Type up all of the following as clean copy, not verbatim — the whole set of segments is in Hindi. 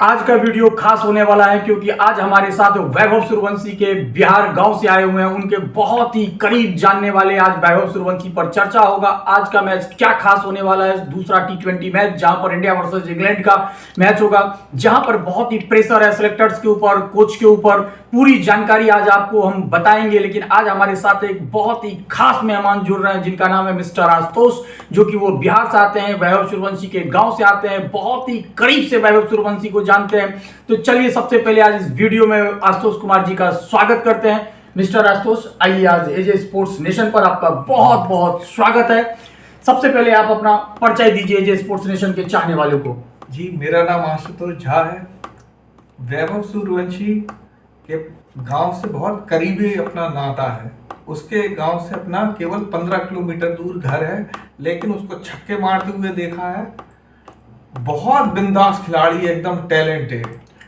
आज का वीडियो खास होने वाला है क्योंकि आज हमारे साथ वैभव सूर्यवंशी के बिहार गांव से आए हुए हैं। उनके बहुत ही करीब जानने वाले आज वैभव सूर्यवंशी पर चर्चा होगा। आज का मैच क्या खास होने वाला है, दूसरा T20 मैच जहां पर इंडिया वर्सेस इंग्लैंड का मैच होगा, जहां पर बहुत ही प्रेशर है सेलेक्टर्स के ऊपर, कोच के ऊपर। पूरी जानकारी आज आपको हम बताएंगे। लेकिन आज हमारे साथ एक बहुत ही खास मेहमान जुड़ रहे हैं जिनका नाम है मिस्टर आशुतोष, जो कि वो बिहार से आते हैं, वैभव सूर्यवंशी के गांव से आते हैं, बहुत ही करीब से वैभव सूर्यवंशी को जानते हैं। तो चलिए सबसे पहले आज इस वीडियो में आशुतोष कुमार जी का स्वागत करते हैं। मिस्टर आशुतोष, आइए आज एजे स्पोर्ट्स नेशन पर आपका बहुत बहुत स्वागत है। सबसे पहले आप अपना परिचय दीजिए एजे स्पोर्ट्स नेशन के चाहने वालों को। जी, मेरा नाम आशुतोष झा है। वैभव सूर्यवंशी के गांव से बहुत करीबी अपना नाता है। उसके गांव से अपना केवल 15 किलोमीटर दूर घर है, लेकिन उसको छक्के मारते हुए देखा है। बहुत बिंदास खिलाड़ी है, एकदम टैलेंटेड।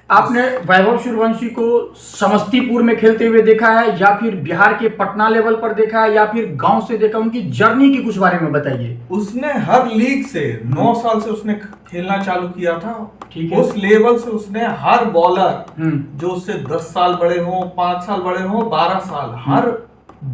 आपने वैभव सूर्यवंशी को समस्तीपुर में खेलते हुए देखा है, या फिर बिहार के पटना लेवल पर देखा है, या फिर गांव से देखा? उनकी जर्नी की कुछ बारे में बताइए। उसने हर लीग से 9 साल से उसने खेलना चालू किया था। ठीक है। उस लेवल से उसने हर बॉलर जो उससे 10 साल बड़े हो, 5 साल बड़े हो, 12 साल, हर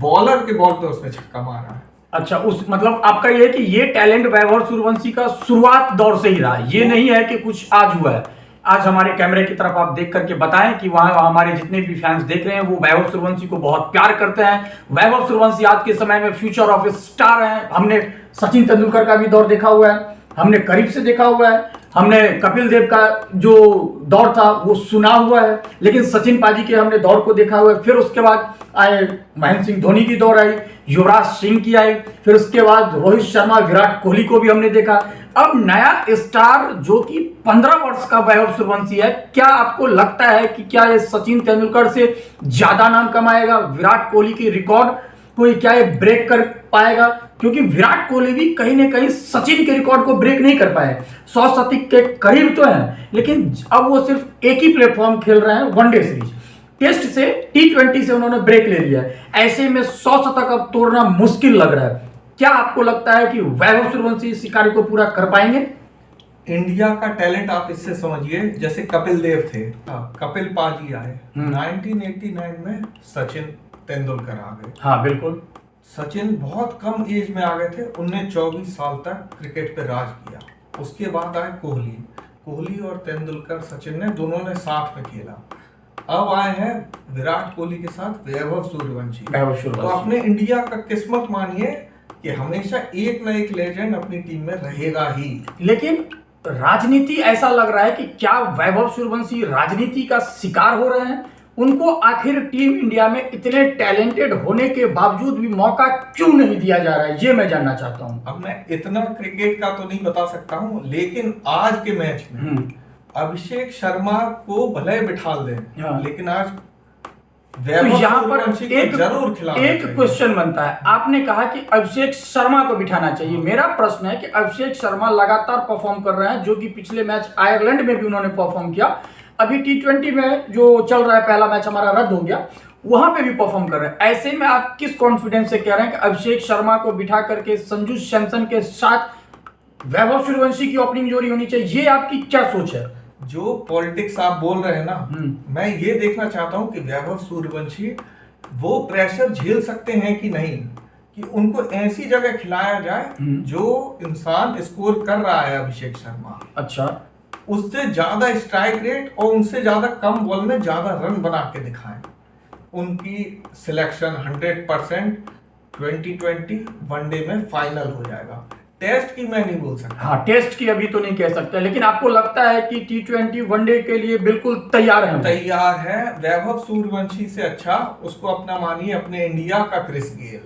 बॉलर के बॉल पे उसने छक्का मारा है। अच्छा, उस मतलब आपका ये है कि ये टैलेंट वैभव सूर्यवंशी का शुरुआत दौर से ही रहा, ये नहीं है कि कुछ आज हुआ है। आज हमारे कैमरे की तरफ आप देख करके बताएं कि वहां हमारे जितने भी फैंस देख रहे हैं वो वैभव सूर्यवंशी को बहुत प्यार करते हैं। वैभव सूर्यवंशी आज के समय में फ्यूचर ऑफ ए स्टार हैं। हमने सचिन तेंदुलकर का भी दौर देखा हुआ है, हमने करीब से देखा हुआ है, हमने कपिल देव का जो दौर था वो सुना हुआ है, लेकिन सचिन पाजी के हमने दौर को देखा हुआ है। फिर उसके बाद आए महेंद्र सिंह धोनी की दौर आई, युवराज सिंह की आई, फिर उसके बाद रोहित शर्मा, विराट कोहली को भी हमने देखा। अब नया स्टार जो कि 15 वर्ष का वैभव सूर्यवंशी है, क्या आपको लगता है कि क्या ये सचिन तेंदुलकर से ज्यादा नाम कमाएगा? विराट कोहली की रिकॉर्ड कोई क्या ये ब्रेक कर पाएगा? क्योंकि विराट कोहली भी कहीं ना कहीं सचिन के रिकॉर्ड को ब्रेक नहीं कर पाए। 100 शतक के करीब तो हैं, लेकिन अब वो सिर्फ एक ही प्लेटफॉर्म खेल रहे हैं, वनडे सीरीज। टेस्ट से T20 से उन्होंने ब्रेक ले लिया है। ऐसे में 100 शतक अब तोड़ना मुश्किल लग रहा है। क्या आपको लगता है कि वैभव सूर्यवंशी इस कार्य को पूरा कर पाएंगे? इंडिया का टैलेंट आप इससे समझिए, जैसे कपिल देव थे, कपिल पाजी आए 1989 में, सचिन तेंदुलकर आ गए। हाँ बिल्कुल। सचिन बहुत कम एज में आ गए थे, उनने 24 साल तक क्रिकेट पे राज किया। उसके बाद आए कोहली। कोहली और तेंदुलकर, सचिन ने दोनों ने साथ में खेला। अब आए हैं विराट कोहली के साथ वैभव सूर्यवंशी। तो अपने इंडिया का किस्मत मानिए कि हमेशा एक ना एक लेजेंड अपनी टीम में रहेगा ही। लेकिन राजनीति, ऐसा लग रहा है कि क्या वैभव सूर्यवंशी राजनीति का शिकार हो रहे हैं? उनको आखिर टीम इंडिया में इतने टैलेंटेड होने के बावजूद भी मौका क्यों नहीं दिया जा रहा है, ये मैं जानना चाहता हूं। अब मैं इतना क्रिकेट का तो नहीं बता सकता हूं, लेकिन आज के मैच में अभिषेक शर्मा को भले बिठा दें, हाँ। लेकिन आज तो यहाँ पर जरूर एक क्वेश्चन बनता है। आपने कहा कि अभिषेक शर्मा को बिठाना चाहिए। मेरा प्रश्न है कि अभिषेक शर्मा लगातार परफॉर्म कर रहे हैं, जो कि पिछले मैच आयरलैंड में भी उन्होंने परफॉर्म किया। अभी T20 में जो चल रहा है, पहला मैच हमारा रद्द हो गया, वहां पे भी परफॉर्म कर रहे हैं। ऐसे में आप किस कॉन्फिडेंस से कह रहे हैं कि अभिषेक शर्मा को बिठा करके संजू सैमसन के साथ वैभव सूर्यवंशी की ओपनिंग जोड़ी होनी चाहिए? ये आपकी क्या सोच है? जो पॉलिटिक्स आप बोल रहे हैं ना, मैं ये देखना चाहता हूं कि वैभव सूर्यवंशी वो प्रेशर झेल सकते हैं कि नहीं, कि उनको ऐसी जगह खिलाया जाए जो इंसान स्कोर कर रहा है, अभिषेक शर्मा, अच्छा, उससे ज्यादा स्ट्राइक रेट और उनसे ज्यादा कम बॉल में ज्यादा रन बना के दिखाएं। उनकी सिलेक्शन 100% 2020 वनडे में फाइनल हो जाएगा। टेस्ट की मैं नहीं बोल सकता। हाँ, टेस्ट की अभी तो नहीं कह सकते, लेकिन आपको लगता है कि T20 वनडे के लिए बिल्कुल तैयार है? तैयार है। वैभव सूर्यवंशी से अच्छा उसको अपना मानिए अपने इंडिया का क्रिस गेल।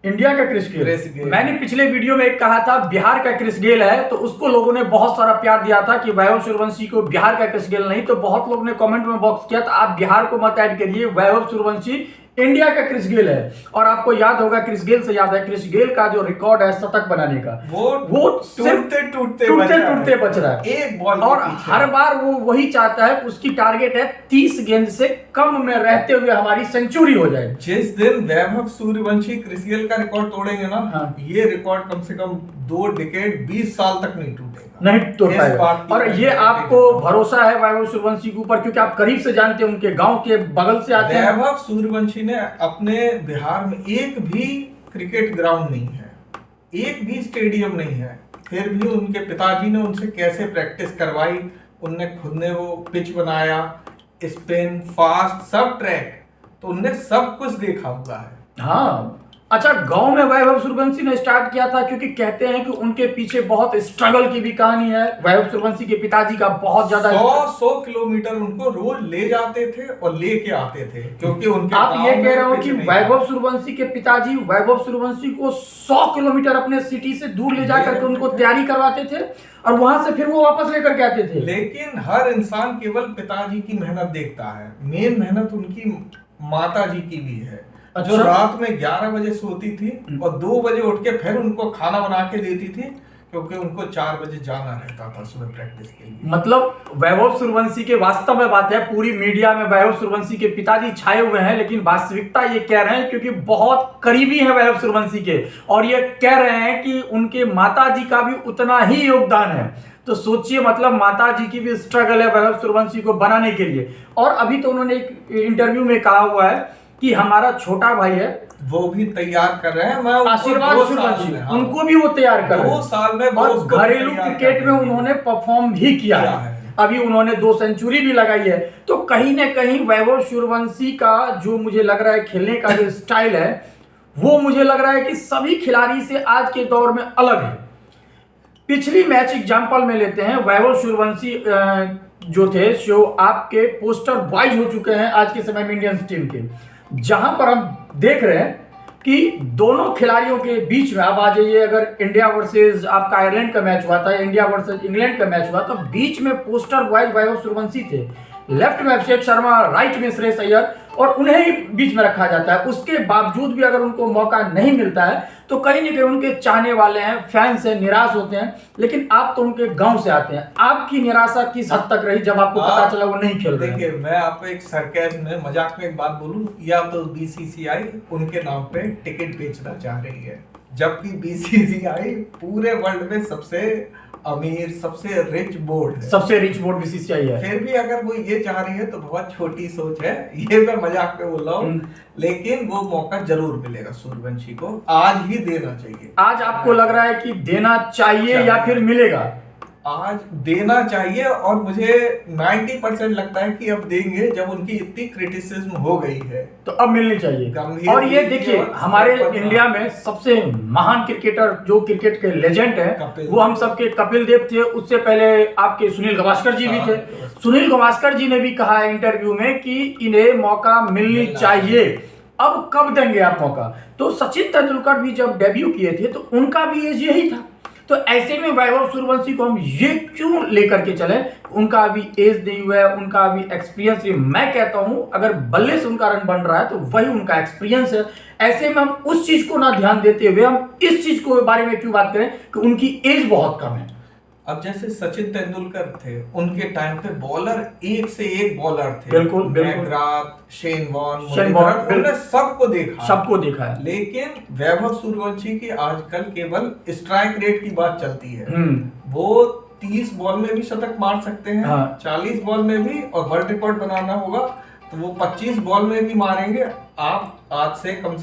इंडिया का क्रिस गेल। मैंने पिछले वीडियो में एक कहा था बिहार का क्रिस गेल है, तो उसको लोगों ने बहुत सारा प्यार दिया था कि वैभव सूर्यवंशी को बिहार का क्रिस गेल नहीं। तो बहुत लोगों ने कमेंट में बॉक्स किया था आप बिहार को मत ऐड करिए, वैभव सूर्यवंशी इंडिया का क्रिस गेल है। और आपको याद होगा, क्रिस गेल से याद है, क्रिस गेल का जो रिकॉर्ड है शतक बनाने का, वो टूटते बच रहा है एक बॉल। और हर बार वो वही चाहता है, उसकी टारगेट है 30 गेंद से कम में रहते हुए हमारी सेंचुरी हो जाए। जिस दिन वैभव सूर्यवंशी क्रिस गेल का रिकॉर्ड तोड़ेंगे ना, ये रिकॉर्ड कम से कम 2 डिकेड 20 साल तक नहीं टूटेगा। नहीं तोड़ इस पाएगा। बात की और मैं ये गारंटी आपको देता हूं। भरोसा है वैभव सूर्यवंशी के ऊपर, क्योंकि आप करीब से जानते हैं, उनके गांव के बगल से आते हैं। वैभव सूर्यवंशी ने अपने बिहार में एक भी क्रिकेट ग्राउंड नहीं है, एक भी स्टेडियम नहीं है, फिर भी उनके पिताजी ने उनसे कैसे प्रैक्टिस करवाई, उनने खुद ने वो पिच बनाया, स्पिन, फास्ट, सब ट्रैक, तो उनने सब कुछ देखा हुआ है। हाँ, अच्छा, गांव में वैभव सूर्यवंशी ने स्टार्ट किया था, क्योंकि कहते हैं कि उनके पीछे बहुत स्ट्रगल की भी कहानी है। वैभव सूर्यवंशी के पिताजी का बहुत ज्यादा 100 किलोमीटर उनको रोज ले जाते थे और लेके आते थे, क्योंकि उनके आप गांव ये कह में रहे हो पिच कि नहीं वैभव सूर्यवंशी के पिताजी वैभव सूर्यवंशी को 100 किलोमीटर अपने सिटी से दूर ले जाकर के उनको तैयारी करवाते थे और वहां से फिर वो वापस लेकर के आते थे। लेकिन हर इंसान केवल पिताजी की मेहनत देखता है, मेन मेहनत उनकी माता जी की भी है। अच्छा। जो रात में 11 बजे सोती थी और 2 बजे उठ के फिर उनको खाना बना के देती थी, क्योंकि उनको 4 बजे जाना रहता था सुबह प्रैक्टिस के लिए। मतलब वैभव सूर्यवंशी के वास्तव में बात है, पूरी मीडिया में वैभव सूर्यवंशी के पिताजी छाए हुए हैं, लेकिन वास्तविकता ये कह रहे हैं, क्योंकि बहुत करीबी है वैभव सूर्यवंशी के, और ये कह रहे हैं कि उनके माताजी का भी उतना ही योगदान है। तो सोचिए, मतलब माताजी की भी स्ट्रगल है वैभव सूर्यवंशी को बनाने के लिए। और अभी तो उन्होंने एक इंटरव्यू में कहा हुआ है कि हमारा छोटा भाई है, वो भी तैयार कर रहे हैं। मैं उनको आशीर्वाद 2 साल सूर्यवंशी, में, हाँ, उनको भी वो तैयार कर रहे 2 हैं। साल में वो और उसको घरेलू तैयार क्रिकेट कर में रहे हैं। उन्होंने परफॉर्म भी किया है। अभी उन्होंने 2 सेंचुरी भी लगाई है। तो कहीं ना कहीं वैभव सूर्यवंशी का जो मुझे लग रहा है खेलने का जो स्टाइल है, वो मुझे लग रहा है कि सभी खिलाड़ी से आज के दौर में अलग है। पिछली मैच एग्जांपल में लेते हैं, वैभव सूर्यवंशी जो थे सो आपके पोस्टर बॉयज हो चुके हैं आज के समय में इंडियन टीम के, जहां पर हम देख रहे हैं कि दोनों खिलाड़ियों के बीच में, अब आ जाइए, अगर इंडिया वर्सेस आपका आयरलैंड का मैच हुआ था, इंडिया वर्सेस इंग्लैंड का मैच हुआ, तो बीच में पोस्टर बॉयज वैभव सूर्यवंशी थे, लेफ्ट में अभिषेक शर्मा, राइट में श्रेयस अय्यर, और उन्हें ही बीच में रखा जाता है। उसके बावजूद भी अगर उनको मौका नहीं मिलता है तो कहीं ना कहीं उनके चाहने वाले हैं, फैंस हैं, निराश होते हैं। लेकिन आप तो उनके गांव से आते हैं, आपकी निराशा किस हद तक रही जब आपको पता चला वो नहीं खेल रहे हैं? देखिए, मैं आपको एक सरकाज़म में, मजाक में एक बात बोलूं, या तो बीसीसीआई उनके नाम पे टिकट बेचना चाह रही है, जबकि बीसीसीआई पूरे वर्ल्ड में सबसे अमीर, सबसे रिच बोर्ड है, सबसे रिच बोर्ड बीसीसीआई है। फिर भी अगर वो ये चाह रही है तो बहुत छोटी सोच है। ये मैं मजाक में बोल रहा हूँ, लेकिन वो मौका जरूर मिलेगा सूर्यवंशी को, आज ही देना चाहिए। आज आपको लग रहा है कि देना चाहिए या फिर मिलेगा? आज देना चाहिए, और मुझे 90% लगता है कि अब देंगे, जब उनकी इतनी क्रिटिसिज्म हो गई है तो अब मिलनी चाहिए। गंभीर और ये नीति देखिए, और हमारे संपत्ति। इंडिया में सबसे महान क्रिकेटर जो क्रिकेट के लेजेंड है, कपिल। वो हम सबके कपिल देव थे। उससे पहले आपके सुनील गावस्कर जी भी थे। सुनील गावस्कर जी ने भी कहा है इंटरव्यू में कि इन्हें मौका मिलनी चाहिए। अब कब देंगे आप मौका? तो सचिन तेंदुलकर भी जब डेब्यू किए थे तो उनका भी एज यही था। तो ऐसे में वैभव सूर्यवंशी को हम ये क्यों लेकर के चले? उनका अभी एज नहीं हुआ है, उनका अभी एक्सपीरियंस नहीं। मैं कहता हूं अगर बल्ले से उनका रन बन रहा है तो वही उनका एक्सपीरियंस है। ऐसे में हम उस चीज को ना ध्यान देते हुए हम इस चीज को बारे में क्यों बात करें कि उनकी एज बहुत कम है। अब जैसे सचिन तेंदुलकर थे, उनके टाइम पे बॉलर एक से एक बॉलर थे, बिल्कुल, बिल्कुल। मैकग्राथ, शेन वॉर्न, बिल्कुल। उन्होंने सबको देखा, सबको देखा है। लेकिन वैभव सूर्यवंशी की आजकल केवल स्ट्राइक रेट की बात चलती है। वो 30 बॉल में भी शतक मार सकते हैं, हाँ। 40 बॉल में भी, और वर्ल्ड रिकॉर्ड बनाना होगा तो वो 25 बॉल में भी मारेंगे। आप आज से कम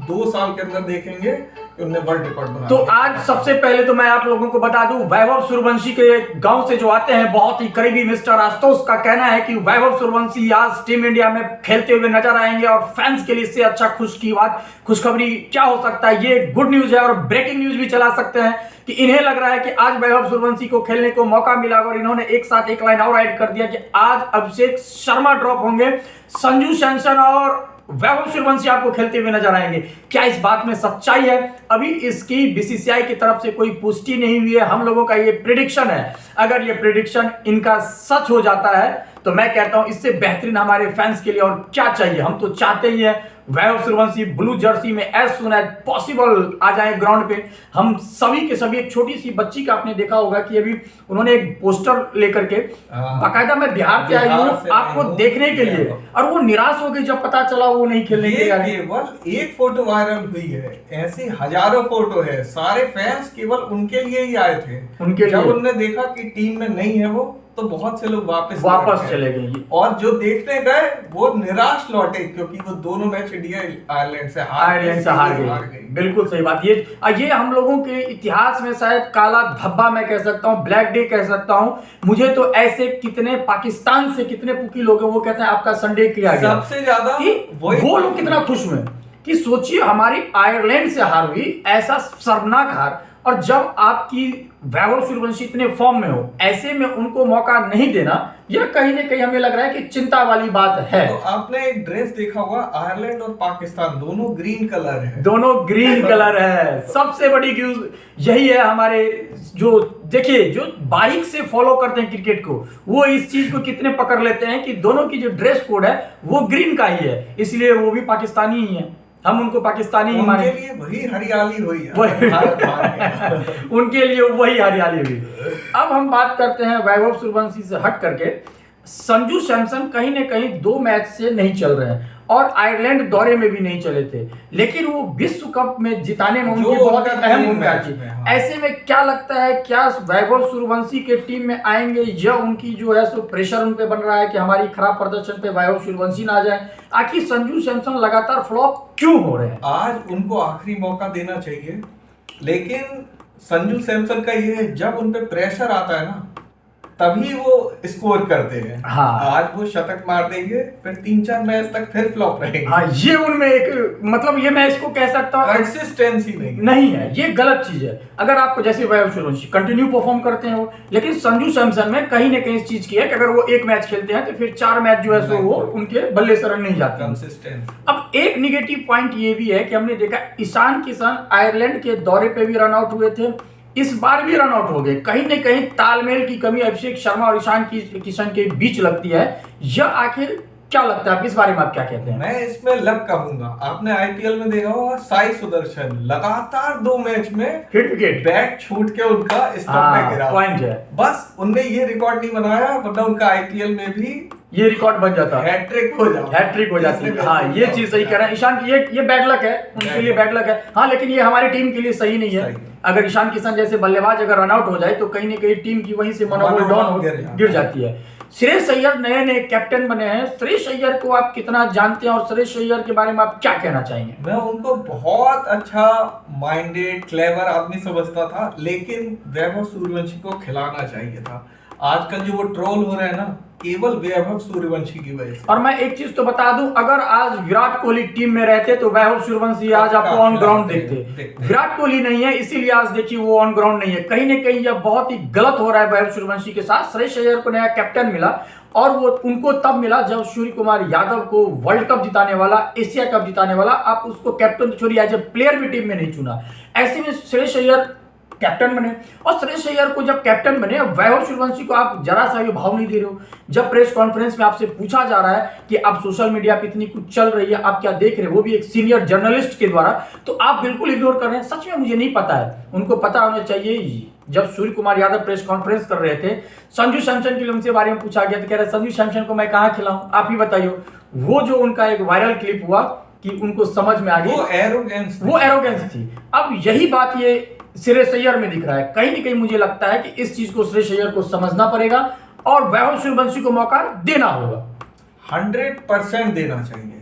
2 साल के अंदर देखेंगे कि उन्होंने वर्ल्ड रिकॉर्ड बना तो दिया। आज सबसे पहले तो मैं आप लोगों को बता दूं, वैभव सूर्यवंशी के गांव से जो आते हैं बहुत ही करीबी मिस्टर आशुतोष का कहना है कि वैभव सूर्यवंशी आज टीम इंडिया में खेलते हुए नजर आएंगे और फैंस के लिए इससे अच्छा खुशखबरी क्या हो सकता है। ये गुड न्यूज है और ब्रेकिंग न्यूज भी चला सकते हैं कि इन्हें लग रहा है कि आज वैभव सूर्यवंशी को खेलने को मौका मिला। और इन्होंने एक साथ एक लाइन और ऐड कर दिया कि आज अभिषेक शर्मा ड्रॉप होंगे, संजू सैमसन और वैभव सूर्यवंशी आपको खेलते हुए नजर आएंगे। क्या इस बात में सच्चाई है? अभी इसकी बीसीसीआई की तरफ से कोई पुष्टि नहीं हुई है। हम लोगों का ये प्रेडिक्शन है। अगर ये प्रेडिक्शन इनका सच हो जाता है तो मैं कहता हूं इससे बेहतरीन हमारे फैंस के लिए और क्या चाहिए। हम तो चाहते ही हैं वैभव सूर्यवंशी ब्लू जर्सी में एज सुन एज पॉसिबल आ जाए ग्राउंड पे। हम सभी के सभी, एक छोटी सी बच्ची का आपने देखा होगा कि अभी उन्होंने एक पोस्टर लेकर के बाकायदा मैं बिहार से आई हूँ आपको देखने के लिए, और वो निराश हो गई जब पता चला वो नहीं खेलने के लिए। केवल एक फोटो वायरल हुई है, ऐसी हजारों फोटो है, सारे फैंस केवल उनके लिए ही आए थे। उनके जब लिए उन्होंने देखा कि टीम में नहीं है वो, तो बहुत से लोग वापस चले गए, और जो देखने गए वो निराश लौटे, क्योंकि वो दोनों मैच इंडिया आयरलैंड से हार गई। बिल्कुल सही बात। ये हम लोगों के इतिहास में शायद काला धब्बा मैं कह सकता हूँ, ब्लैक डे कह सकता हूँ। मुझे तो ऐसे कितने पाकिस्तान से कितने पुकी लोग हैं वो कहते हैं आपका संडे किया गया। सबसे ज्यादा वो लोग कितना खुश हुए कि सोचिए हमारी आयरलैंड से हार हुई, ऐसा शर्मनाक हार, और जब आपकी वैभव सूर्यवंशी इतने फॉर्म में हो, ऐसे में उनको मौका नहीं देना, यह कहीं ना कहीं हमें लग रहा है कि चिंता वाली बात है। तो आपने एक ड्रेस देखा होगा, आयरलैंड और पाकिस्तान दोनों ग्रीन कलर है, दोनों ग्रीन कलर है। सबसे बड़ी न्यूज यही है हमारे, जो देखिए जो बारीक से फॉलो करते हैं क्रिकेट को, वो इस चीज को कितने पकड़ लेते हैं कि दोनों की जो ड्रेस कोड है वो ग्रीन का ही है, इसलिए वो भी पाकिस्तानी ही है, हम उनको पाकिस्तानी ही माने। उनके लिए वही हरियाली हुई है, उनके लिए वही हरियाली हुई। अब हम बात करते हैं वैभव सूर्यवंशी से हट करके। संजू सैमसन कहीं ना कहीं 2 मैच से नहीं चल रहे हैं और आयरलैंड दौरे में भी नहीं चले थे, लेकिन वो विश्व कप में जिताने में उनकी बहुत अहम भूमिका थी। ऐसे में क्या लगता है, क्या वैभव सूर्यवंशी के टीम में आएंगे, या उनकी जो है सो प्रेशर उन पे बन रहा है कि हमारी खराब प्रदर्शन पे वैभव सूर्यवंशी ना आ जाए? आखिर संजू सैमसन लगातार फ्लॉप क्यों हो रहे हैं? आज उनको आखिरी मौका देना चाहिए, लेकिन संजू सैमसन का ये है, जब उन पे प्रेशर आता है ना तभी वो स्कोर करते हैं। हाँ। आज वो शतक मार देंगे, फिर 3-4 मैच तक फिर फ्लॉप रहेंगे। हाँ, ये उनमें एक मतलब ये मैं इसको कह सकता हूँ कंसिस्टेंसी नहीं है, ये गलत चीज है। अगर आपको जैसे वैभव सूर्यवंशी कंटिन्यू परफॉर्म करते हैं वो, लेकिन संजू सैमसन में कहीं ना कहीं इस चीज की है कि अगर वो एक मैच खेलते हैं तो फिर 4 मैच जो है सो वो उनके बल्ले शरण नहीं जाते। कंसिस्टेंसी। अब एक निगेटिव पॉइंट ये भी है कि हमने देखा ईशान किशन आयरलैंड के दौरे पे भी रन आउट हुए थे, इस बार भी रन आउट हो गए। कहीं ना कहीं तालमेल की कमी अभिषेक शर्मा और ईशान किशन के बीच लगती है। यह आखिर क्या लगता है, इस बारे में आप क्या कहते हैं? मैं इसमें लक कहूंगा। आपने आईपीएल में देखा होगा, साई सुदर्शन लगातार 2 मैच में हिट विकेट, बैट छूट के उनका स्टंप पे गिरा। पॉइंट है, बस उनने ये रिकॉर्ड नहीं बनाया, वरना उनका आईपीएल में भी ये रिकॉर्ड बन जाता, हैट्रिक हो जाती है। हाँ, ये चीज सही कह रहे हैं ईशान की, ये बैड लक है उनके लिए, बैड लक है। हाँ, लेकिन ये हमारी टीम के लिए सही नहीं है। अगर ईशान किशन जैसे बल्लेबाज अगर रन आउट हो जाए तो कहीं ना कहीं टीम की वहीं से मनोबल डाउन गिर जाती है। श्रेयस अय्यर नए कैप्टन बने हैं। श्रेयस अय्यर को आप कितना जानते हैं और श्रेयस अय्यर के बारे में आप क्या कहना चाहेंगे? मैं उनको बहुत अच्छा माइंडेड क्लेवर आदमी समझता था, लेकिन वैभव सूर्यवंशी को खिलाना चाहिए था। आजकल जो वो ट्रोल हो रहे हैं ना, केवल वैभव सूर्यवंशी की वजह से। और मैं एक चीज तो बता दूं, अगर आज विराट कोहली टीम में रहते तो वैभव सूर्यवंशी आज आपको ऑन ग्राउंड देखते। विराट कोहली नहीं है, इसीलिए आज देखिए वो ऑन ग्राउंड नहीं है। कहीं ना कहीं यह बहुत ही गलत हो रहा है वैभव सूर्यवंशी के साथ। श्रेयस अय्यर को नया कैप्टन मिला और वो उनको तब मिला जब सूर्य कुमार यादव को वर्ल्ड कप जिताने वाला, एशिया कप जिताने वाला, आप उसको कैप्टन छोड़िए, एज ए प्लेयर भी टीम में नहीं चुना। ऐसे में श्रेयस अय्यर कैप्टन बने, और श्रेयस अय्यर को जब कैप्टन बने, वैभव सूर्यवंशी को आप जरा सा भी भाव नहीं दे रहे हो। जब प्रेस कॉन्फ्रेंस में आपसे पूछा जा रहा है कि आप सोशल मीडिया पे इतनी कुछ चल रही है, आप क्या देख रहे हो, वो भी एक सीनियर जर्नलिस्ट के द्वारा, तो आप बिल्कुल इग्नोर कर रहे हैं। सच में मुझे नहीं पता है, उनको पता होना चाहिए। जब सूर्य कुमार यादव प्रेस कॉन्फ्रेंस कर रहे थे, संजू सैमसन के लिए उनके बारे में पूछा गया तो कह रहे संजू सैमसन को मैं कहाँ खिलाऊं, आप ही बताइए। वो जो उनका एक वायरल क्लिप हुआ कि उनको समझ में आ गई, वो एरोगेंस थी। अब यही बात ये श्रेयस अय्यर में दिख रहा है। कहीं ना कहीं मुझे लगता है कि इस चीज को श्रेयस अय्यर को समझना पड़ेगा और वैभव सूर्यवंशी को मौका देना होगा। 100% देना चाहिए।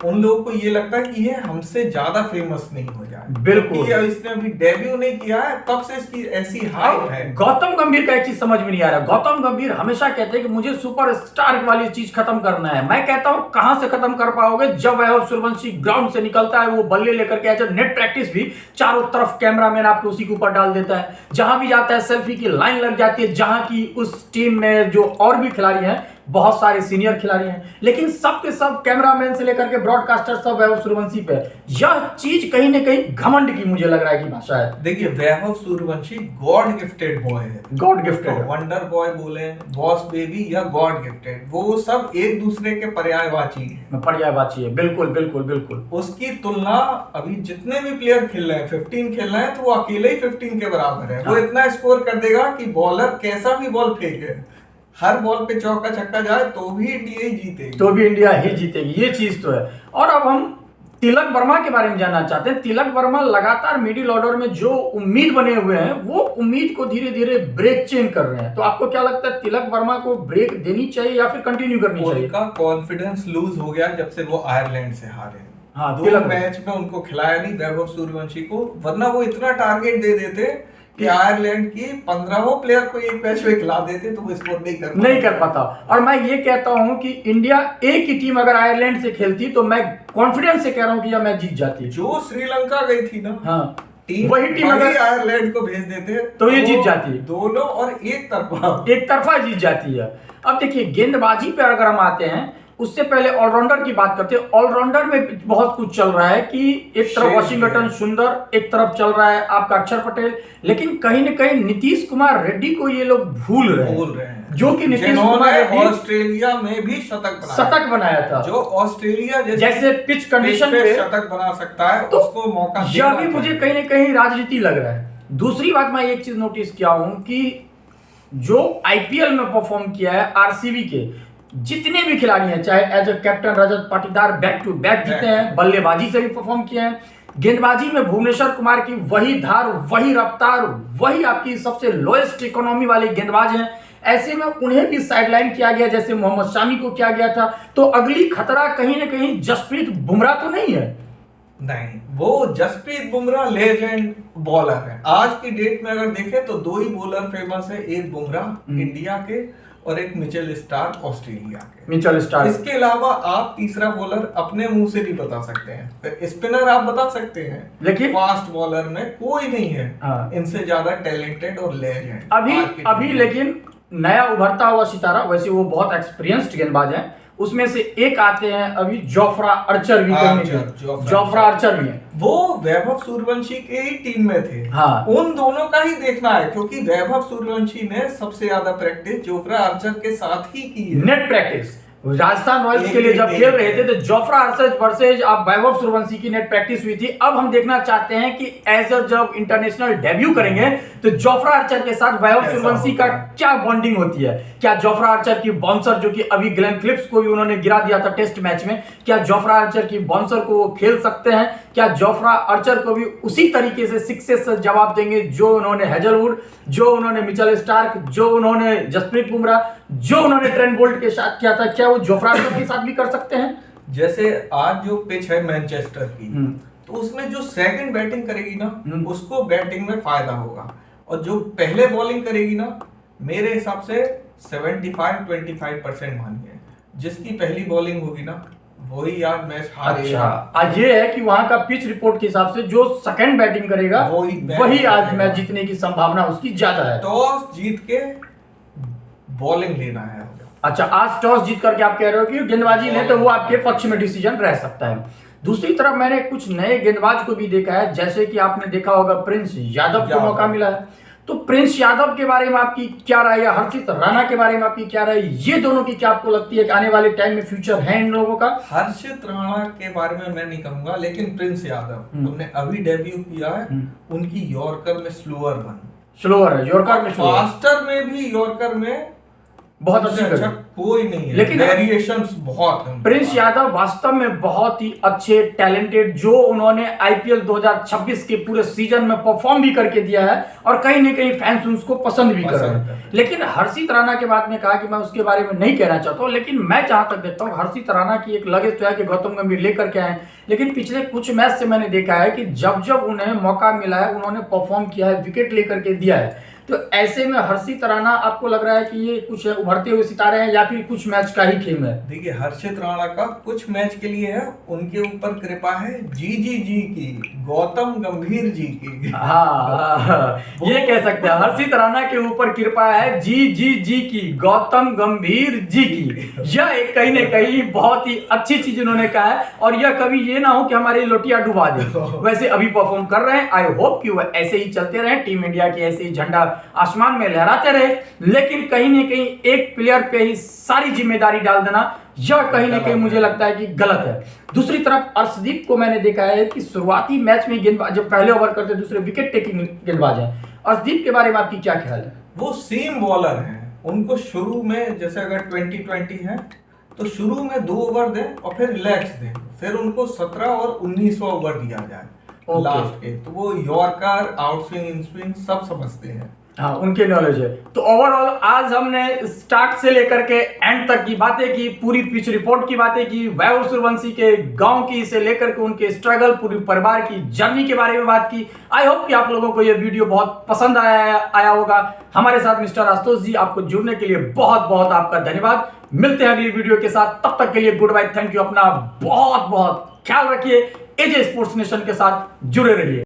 उन लोगों को ये लगता है कि ये हमसे ज्यादा फेमस नहीं हो जाए। बिल्कुल, इसने अभी डेब्यू नहीं किया है, तब से इसकी ऐसी हाइप है। गौतम गंभीर का एक चीज समझ में नहीं आ रहा। गौतम गंभीर हमेशा कहते हैं कि मुझे सुपरस्टार वाली चीज खत्म करना है। मैं कहता हूं कहां से खत्म कर पाओगे, जब वैभव सूर्यवंशी ग्राउंड से निकलता है, वो बल्ले लेकर के, जब नेट प्रैक्टिस भी चारों तरफ कैमरामैन आपको उसी के ऊपर डाल देता है, जहां भी जाता है सेल्फी की लाइन लग जाती है, जहां की उस टीम में जो और भी खिलाड़ी हैं बहुत सारे सीनियर खिलाड़ी हैं, लेकिन सब के सब कैमरामैन से लेकर के ब्रॉडकास्टर सब वैभव सूर्यवंशी पे। यह चीज कहीं ना कहीं घमंड की मुझे लग रहा है कि भाषा है। देखिए, Vaibhav Suryavanshi God gifted boy है, गॉड गिफ्टेड, वंडर बॉय बोले, बॉस बेबी या गॉड गिफ्टेड, वो सब एक दूसरे के पर्यायवाची है। पर्यायवाची है, बिल्कुल बिल्कुल बिल्कुल। उसकी तुलना अभी जितने भी प्लेयर खेल रहे हैं, 15 खेल रहे हैं, तो वो अकेले ही 15 के बराबर है। वो इतना स्कोर कर देगा कि बॉलर कैसा भी बॉल फेंके, हर बॉल पे चौका छक्का जाए तो भी इंडिया ही जीतेगी, तो भी इंडिया ही जीतेगी, ये चीज तो है। और अब हम तिलक वर्मा के बारे में जानना चाहते हैं। तिलक वर्मा लगातार मिडिल ऑर्डर में जो उम्मीद बने हुए हैं, वो उम्मीद को धीरे धीरे ब्रेक चेंज कर रहे हैं। तो आपको क्या लगता है, तिलक वर्मा को ब्रेक देनी चाहिए या फिर कंटिन्यू करनी चाहिए? उनका कॉन्फिडेंस लूज हो गया जब से वो आयरलैंड से हारे। हाँ, 2 मैच में उनको खिलाया नहीं वैभव सूर्यवंशी को, वरना वो इतना टारगेट दे देते कि आयरलैंड की 15 प्लेयर को एक मैच में खिला देते तो वो स्कोर नहीं कर पाता। और मैं ये कहता हूं कि इंडिया एक ही टीम अगर आयरलैंड से खेलती तो मैं कॉन्फिडेंस से कह रहा हूं कि यह मैच जीत जाती। जो श्रीलंका गई थी ना, हाँ, वही टीम अगर आयरलैंड को भेज देते तो ये जीत जाती। दोनों और एक तरफा जीत जाती है। अब देखिए, गेंदबाजी पे अगर हम आते हैं, उससे पहले ऑलराउंडर की बात करते हैं। ऑलराउंडर में बहुत कुछ चल रहा है कि एक तरफ वाशिंगटन सुंदर, एक तरफ चल रहा है आपका अक्षर पटेल, लेकिन कहीं न कहीं नीतीश कुमार रेड्डी को ये लोग भूल रहे हैं, जो कि नीतीश कुमार रेड्डी ऑस्ट्रेलिया में भी शतक बनाया था। जो ऑस्ट्रेलिया जैसे पिच कंडीशन पे शतक बना सकता है, तो उसको मौका देना यह भी मुझे कहीं न कहीं राजनीति लग रहा है। दूसरी बात, मैं एक चीज नोटिस किया हूं कि जो आईपीएल में परफॉर्म किया है आरसीबी के जितने भी खिलाड़ी हैं, चाहे as a captain Rajat Patidar back to back जीते हैं, बल्लेबाजी से भी परफॉर्म किए हैं, गेंदबाजी में भुवनेश्वर कुमार की वही धार, वही रफ्तार, वही आपकी सबसे लोएस्ट इकोनॉमी वाले गेंदबाज हैं। ऐसे में उन्हें भी साइडलाइन किया गया जैसे मोहम्मद शामी को किया गया था। तो अगली खतरा कहीं ना कहीं जसप्रीत बुमराह तो नहीं है? नहीं, वो जसप्रीत बुमराह लेजेंड बॉलर है। आज की डेट में अगर देखें तो 2 ही बॉलर फेमस है, एक बुमराह इंडिया के और एक मिचेल स्टार्क ऑस्ट्रेलिया के। मिचेल स्टार्क, इसके अलावा आप तीसरा बॉलर अपने मुंह से नहीं बता सकते हैं। स्पिनर आप बता सकते हैं, लेकिन फास्ट बॉलर में कोई नहीं है इनसे ज्यादा टैलेंटेड और लेजेंड अभी लेकिन नया उभरता हुआ सितारा, वैसे वो बहुत एक्सपीरियंस्ड गेंदबाज है, उसमें से एक आते हैं अभी जोफ्रा आर्चर भी जोफ्रा आर्चर भी है। वो वैभव सूर्यवंशी के ही टीम में थे। हाँ, उन दोनों का ही देखना है, क्योंकि वैभव सूर्यवंशी ने सबसे ज्यादा प्रैक्टिस जोफ्रा आर्चर के साथ ही की है। नेट प्रैक्टिस राजस्थान रॉयल्स के लिए जब खेल रहे थे तो जोफ्रा आर्चर वर्सेज आप वैभव सूर्यवंशी की नेट प्रैक्टिस हुई थी। अब हम देखना चाहते हैं कि एज जब इंटरनेशनल डेब्यू करेंगे तो जोफ्रा आर्चर के साथ वैभव सूर्यवंशी का क्या बॉन्डिंग होती है। क्या जोफ्रा आर्चर की बाउंसर, जो कि अभी ग्लेन फिलिप्स को भी उन्होंने गिरा दिया था टेस्ट मैच में, क्या जोफ्रा आर्चर की बाउंसर को वो खेल सकते हैं? क्या जोफ्रा आर्चर को भी उसी तरीके से सिक्सेस से जवाब देंगे जो उन्होंने हेजलवुड, जो उन्होंने मिचेल स्टार्क, जो उन्होंने जसप्रीत बुमराह, जो उन्होंने ट्रेंट बोल्ट के साथ किया था, क्या वो जोफ्रा आर्चर के साथ भी कर सकते हैं? जैसे आज जो पिच है मैनचेस्टर की, तो उसमें जो सेकंड बैटिंग करेगी ना, उसको बैटिंग में फायदा होगा, और जो पहले बॉलिंग करेगी ना, मेरे हिसाब से 75-25% मानिए, जिसकी पहली बॉलिंग होगी ना वही आज मैच हारेगा। अच्छा, आज ये है कि वहां का पिच रिपोर्ट के हिसाब से जो सेकंड बैटिंग करेगा वही आज मैच जीतने की संभावना उसकी ज्यादा है। टॉस जीत के बॉलिंग लेना है। अच्छा, आज टॉस जीत करके आप कह रहे हो कि गेंदबाजी ले तो वो आपके पक्ष में डिसीजन रह सकता है। दूसरी तरफ मैंने कुछ नए गेंदबाज को भी देखा है, जैसे कि आपने देखा होगा प्रिंस यादव को मौका मिला है। तो प्रिंस यादव के बारे में आपकी क्या राय है, हर्षित राणा के बारे में आपकी क्या राय है? ये दोनों की क्या आपको लगती है कि आने वाले टाइम में फ्यूचर है इन लोगों का? हर्षित राणा के बारे में मैं नहीं कहूंगा, लेकिन प्रिंस यादव उन्होंने अभी डेब्यू किया है, उनकी यॉर्कर में स्लोअर है, यॉर्कर में फास्टर में भी यॉर्कर में बहुत अच्छा कोई नहीं है, लेकिन वेरिएशंस बहुत हैं। प्रिंस यादव वास्तव में बहुत ही अच्छे टैलेंटेड, जो उन्होंने आईपीएल 2026 के पूरे सीजन में परफॉर्म भी करके दिया है और कहीं ना कहीं फैंस उसको पसंद भी कर रहे हैं। लेकिन हर्षित राणा के बाद में कहा कि मैं उसके बारे में नहीं कहना चाहता हूं, लेकिन मैं जहां तक देखता हूं हर्षित राणा की एक लगेज तो है कि गौतम गंभीर लेकर के आए, लेकिन पिछले कुछ मैच से मैंने देखा है कि जब जब उन्हें मौका मिला है उन्होंने परफॉर्म किया है, विकेट लेकर के दिया है। तो ऐसे में हर्षित राणा आपको लग रहा है कि ये कुछ उभरते हुए सितारे हैं या फिर कुछ मैच का ही खेल है? देखिए, हर्षित राणा का कुछ मैच के लिए है, उनके ऊपर कृपा है जी की, गौतम गंभीर जी की। हाँ, ये कह सकते हैं हर्षित राणा के ऊपर कृपा है जी की, गौतम गंभीर जी की। यह एक कहीं ना कहीं बहुत ही अच्छी चीज उन्होंने कहा है, और यह कभी ये ना हो कि हमारी लोटिया डुबा दे। वैसे अभी परफॉर्म कर रहे हैं, आई होप कि वह ऐसे ही चलते रहे, टीम इंडिया के ऐसे ही झंडा आसमान में लहराते रहे। लेकिन कहीं ना कहीं एक प्लेयर पे ही सारी जिम्मेदारी डाल देना, यह कहीं ना कहीं मुझे लगता है कि गलत है। दूसरी तरफ अर्शदीप को मैंने देखा है कि शुरुआती मैच में गेंदबाज जब पहले ओवर करते दूसरे विकेट टेकिंग गेंदबाज है। अर्शदीप के बारे में आपकी क्या ख्याल है? वो सीम बॉलर हैं, उनको शुरू में जैसे अगर 2020 है तो शुरू में 2 ओवर दें और फिर रिलैक्स दें, फिर उनको 17 और 19 ओवर दिया जाए लास्ट के, तो वो yorker, out swing, in swing सब समझते हैं। हाँ, उनके नॉलेज है। तो ओवरऑल आज हमने स्टार्ट से लेकर के एंड तक की बातें की, पूरी पिच रिपोर्ट की बातें की, वैभव सूर्यवंशी के गांव की से लेकर के उनके स्ट्रगल, पूरी परिवार की जर्नी के बारे में बात की। आई होप कि आप लोगों को यह वीडियो बहुत पसंद आया होगा। हमारे साथ मिस्टर आशुतोष जी, आपको जुड़ने के लिए बहुत बहुत आपका धन्यवाद। मिलते हैं अगली वीडियो के साथ, तब तक के लिए गुड बाय, थैंक यू। अपना बहुत बहुत ख्याल रखिए। एजे स्पोर्ट्स नेशन के साथ जुड़े रहिए।